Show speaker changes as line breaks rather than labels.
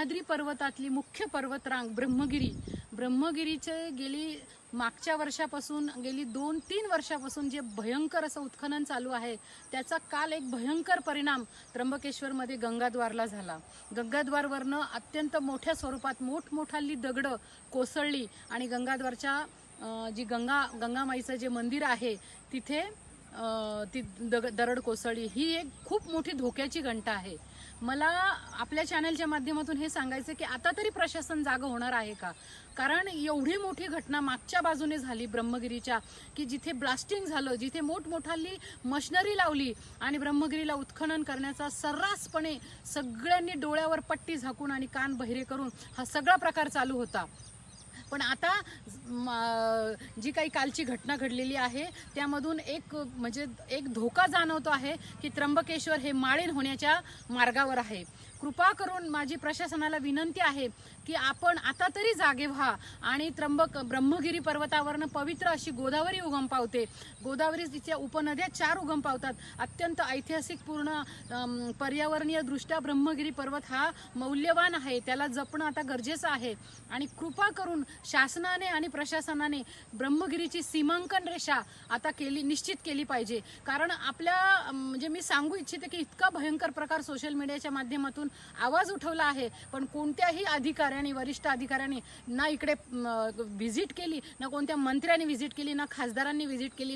सह्याद्री पर्वतातली मुख्य पर्वतरांग ब्रह्मगिरीचे गेली मागच्या वर्षापासून गेली 2-3 वर्षापासून जे भयंकर असं उत्खनन चालू आहे त्याचा काल एक भयंकर परिणाम त्र्यंबकेश्वरमध्ये गंगाद्वारला झाला। गंगाद्वारवरनं अत्यंत मोठ्या स्वरूपात मोठमोठाली दगडं कोसळली आणि गंगाद्वारच्या जी गंगामाईचं जे मंदिर आहे तिथे ती दरड कोसळली। ही एक खूप मोठी धोक्याची घंटा आहे। मला आपल्या चॅनलच्या माध्यमातून हे सांगायचं की आता तरी प्रशासन जागं होणार आहे का? कारण एवढी मोठी घटना मागच्या बाजूने झाली ब्रह्मगिरीच्या की जिथे ब्लास्टिंग झालं, जिथे मोठमोठाली मशिनरी लावली आणि ब्रह्मगिरीला उत्खनन करण्याचा सर्रासपणे सगळ्यांनी डोळ्यावर पट्टी झाकून आणि कान बहिरे करून हा सगळा प्रकार चालू होता। पण आता जी काही कालची घटना घडलेली आहे त्यामधून एक धोका जाणवतो आहे की त्र्यंबकेश्वर हे माळीण होण्याच्या मार्गावर आहे। कृपा करून माझी प्रशासनाला विनंती आहे की आपण आता तरी जागे व्हा आणि ब्रह्मगिरी पर्वतावरनं पवित्र अशी गोदावरी उगम पावते। गोदावरी तिच्या उपनद्या 4 उगम पावतात। अत्यंत ऐतिहासिक पूर्ण पर्यावरणीय दृष्ट्या ब्रह्मगिरी पर्वत हा मौल्यवान आहे, त्याला जपणं आता गरजेचं आहे। आणि कृपा करून शासनाने आणि प्रशासनाने ब्रह्मगिरीची सीमांकन रेषा आता निश्चित केली पाहिजे। कारण आपल्या मी सांगू इच्छिते की इतका भयंकर प्रकार सोशल मीडियाच्या माध्यमातून आवाज उठवला आहे, पण कोणत्याही अधिकाऱ्यांनी, वरिष्ठ अधिकाऱ्यांनी ना इकडे व्हिजिट केली, ना कोणत्या मंत्र्यांनी व्हिजिट केली, ना खासदारांनी व्हिजिट केली।